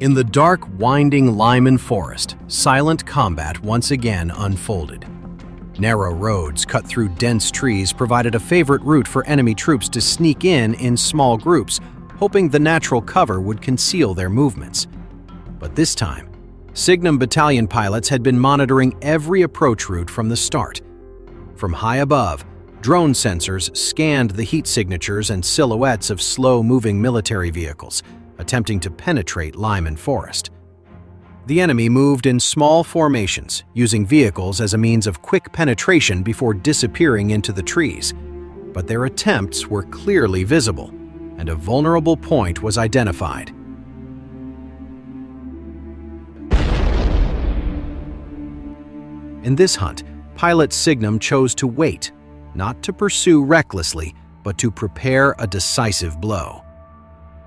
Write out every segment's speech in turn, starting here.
In the dark, winding Lyman Forest, silent combat once again unfolded. Narrow roads cut through dense trees provided a favorite route for enemy troops to sneak in small groups, hoping the natural cover would conceal their movements. But this time, SIGNUM battalion pilots had been monitoring every approach route from the start. From high above, drone sensors scanned the heat signatures and silhouettes of slow-moving military vehicles, attempting to penetrate Lyman Forest. The enemy moved in small formations, using vehicles as a means of quick penetration before disappearing into the trees. But their attempts were clearly visible, and a vulnerable point was identified. In this hunt, pilot SIGNUM chose to wait, not to pursue recklessly, but to prepare a decisive blow.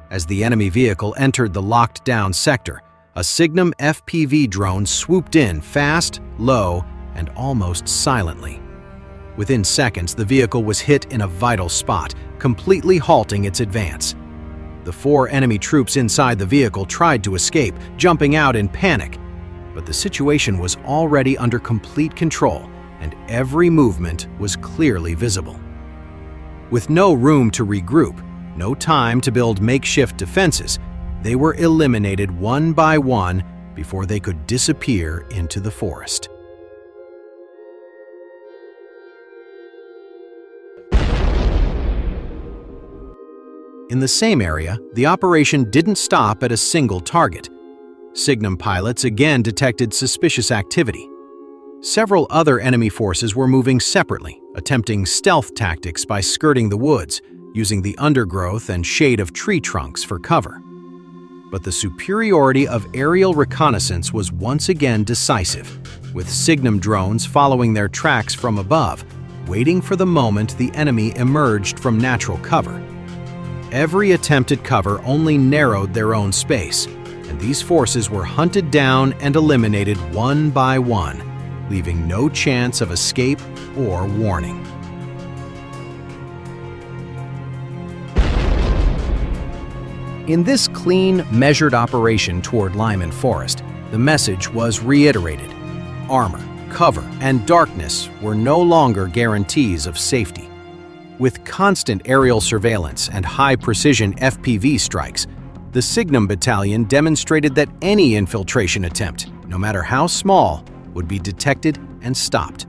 As the enemy vehicle entered the locked-down sector, a SIGNUM FPV drone swooped in fast, low, and almost silently. Within seconds, the vehicle was hit in a vital spot, completely halting its advance. The 4 enemy troops inside the vehicle tried to escape, jumping out in panic. But the situation was already under complete control, and every movement was clearly visible. With no room to regroup, no time to build makeshift defenses, they were eliminated one by one before they could disappear into the forest. In the same area, the operation didn't stop at a single target. SIGNUM pilots again detected suspicious activity. Several other enemy forces were moving separately, attempting stealth tactics by skirting the woods, using the undergrowth and shade of tree trunks for cover. But the superiority of aerial reconnaissance was once again decisive, with SIGNUM drones following their tracks from above, waiting for the moment the enemy emerged from natural cover. Every attempted cover only narrowed their own space, and these forces were hunted down and eliminated one by one, leaving no chance of escape or warning. In this clean, measured operation toward Lyman Forest, the message was reiterated. Armor, cover, and darkness were no longer guarantees of safety. With constant aerial surveillance and high-precision FPV strikes, the SIGNUM battalion demonstrated that any infiltration attempt, no matter how small, would be detected and stopped.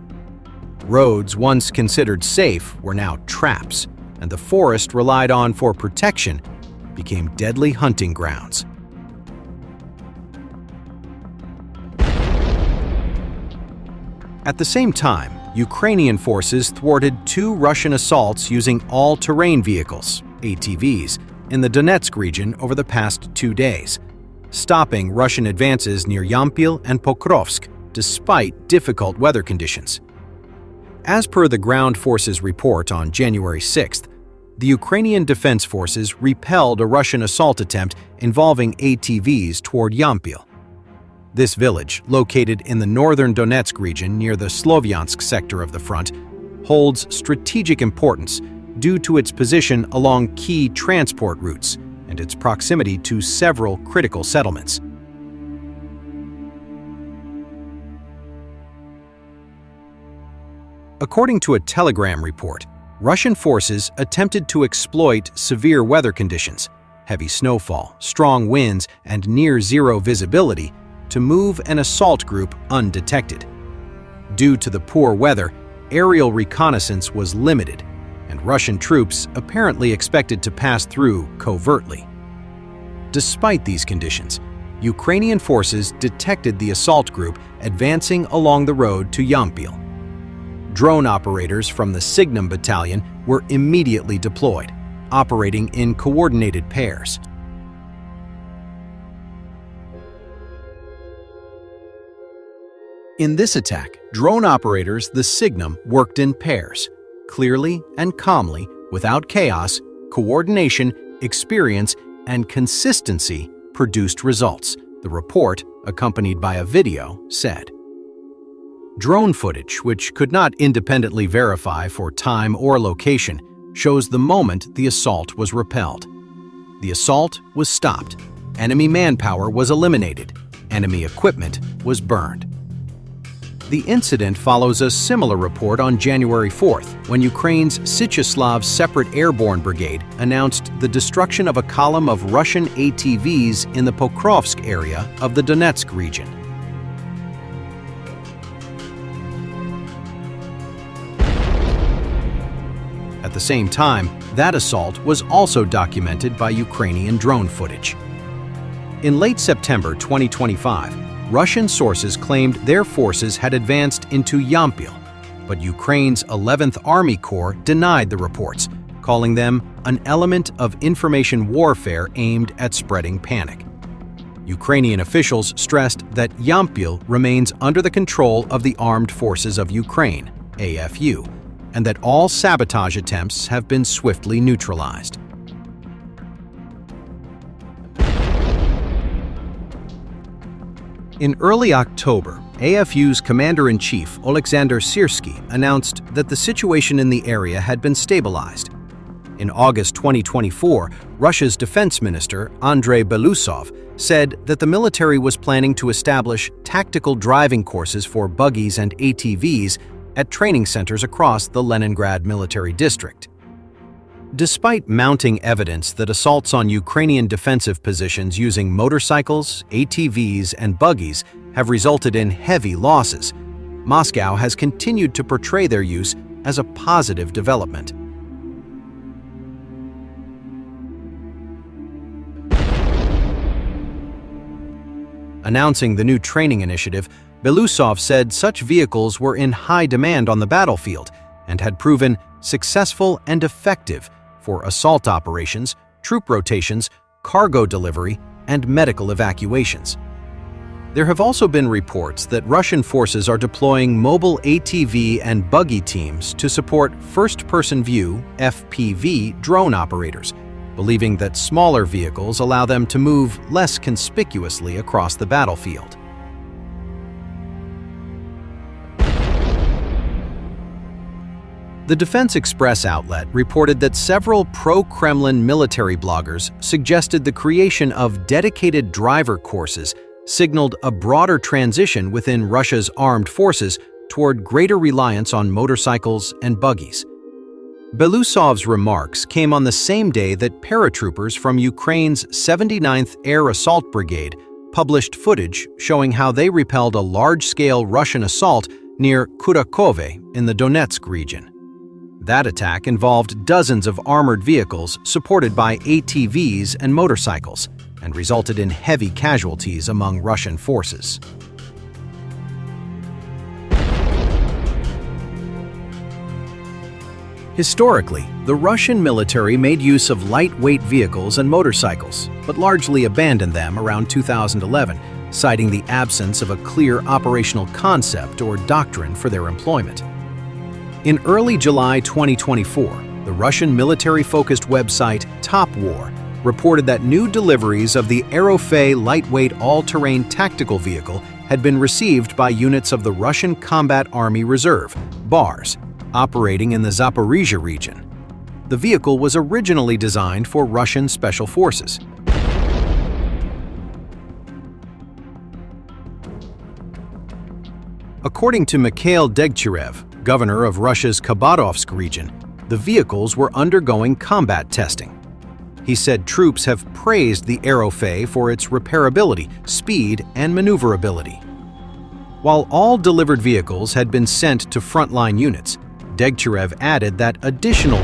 Roads once considered safe were now traps, and the forest relied on for protection became deadly hunting grounds. At the same time, Ukrainian forces thwarted 2 Russian assaults using all-terrain vehicles, ATVs, in the Donetsk region over the past 2 days, stopping Russian advances near Yampil and Pokrovsk despite difficult weather conditions. As per the ground forces report on January 6th, the Ukrainian Defense Forces repelled a Russian assault attempt involving ATVs toward Yampil. This village, located in the northern Donetsk region near the Slovyansk sector of the front, holds strategic importance due to its position along key transport routes and its proximity to several critical settlements. According to a Telegram report, Russian forces attempted to exploit severe weather conditions, heavy snowfall, strong winds, and near-zero visibility to move an assault group undetected. Due to the poor weather, aerial reconnaissance was limited, and Russian troops apparently expected to pass through covertly. Despite these conditions, Ukrainian forces detected the assault group advancing along the road to Yampil. Drone operators from the SIGNUM battalion were immediately deployed, operating in coordinated pairs. In this attack, drone operators, the SIGNUM, worked in pairs, clearly and calmly, without chaos. Coordination, experience, and consistency produced results, the report, accompanied by a video, said. Drone footage, which could not independently verify for time or location, shows the moment the assault was repelled. The assault was stopped, Enemy manpower was eliminated. Enemy equipment was burned. The incident follows a similar report on January 4th, when Ukraine's Syczeslav Separate Airborne Brigade announced the destruction of a column of Russian ATVs in the Pokrovsk area of the Donetsk region. At the same time, that assault was also documented by Ukrainian drone footage. In late September 2025, Russian sources claimed their forces had advanced into Yampil, but Ukraine's 11th Army Corps denied the reports, calling them an element of information warfare aimed at spreading panic. Ukrainian officials stressed that Yampil remains under the control of the Armed Forces of Ukraine, AFU, and that all sabotage attempts have been swiftly neutralized. In early October, AFU's Commander-in-Chief Oleksandr Syrskyi announced that the situation in the area had been stabilized. In August 2024, Russia's Defense Minister Andrei Belousov said that the military was planning to establish tactical driving courses for buggies and ATVs at training centers across the Leningrad military district. Despite mounting evidence that assaults on Ukrainian defensive positions using motorcycles, ATVs, and buggies have resulted in heavy losses, Moscow has continued to portray their use as a positive development. Announcing the new training initiative, Belousov said such vehicles were in high demand on the battlefield and had proven successful and effective for assault operations, troop rotations, cargo delivery, and medical evacuations. There have also been reports that Russian forces are deploying mobile ATV and buggy teams to support first-person view (FPV) drone operators, believing that smaller vehicles allow them to move less conspicuously across the battlefield. The Defense Express outlet reported that several pro-Kremlin military bloggers suggested the creation of dedicated driver courses signaled a broader transition within Russia's armed forces toward greater reliance on motorcycles and buggies. Belousov's remarks came on the same day that paratroopers from Ukraine's 79th Air Assault Brigade published footage showing how they repelled a large-scale Russian assault near Kurakove in the Donetsk region. That attack involved dozens of armored vehicles supported by ATVs and motorcycles, and resulted in heavy casualties among Russian forces. Historically, the Russian military made use of lightweight vehicles and motorcycles, but largely abandoned them around 2011, citing the absence of a clear operational concept or doctrine for their employment. In early July 2024, the Russian military-focused website Top War reported that new deliveries of the Aerofei lightweight all-terrain tactical vehicle had been received by units of the Russian Combat Army Reserve, BARS, operating in the Zaporizhzhia region. The vehicle was originally designed for Russian special forces. According to Mikhail Degtyarev, governor of Russia's Khabarovsk region, the vehicles were undergoing combat testing. He said troops have praised the Aerofei for its repairability, speed, and maneuverability. While all delivered vehicles had been sent to frontline units, Degtyarev added that additional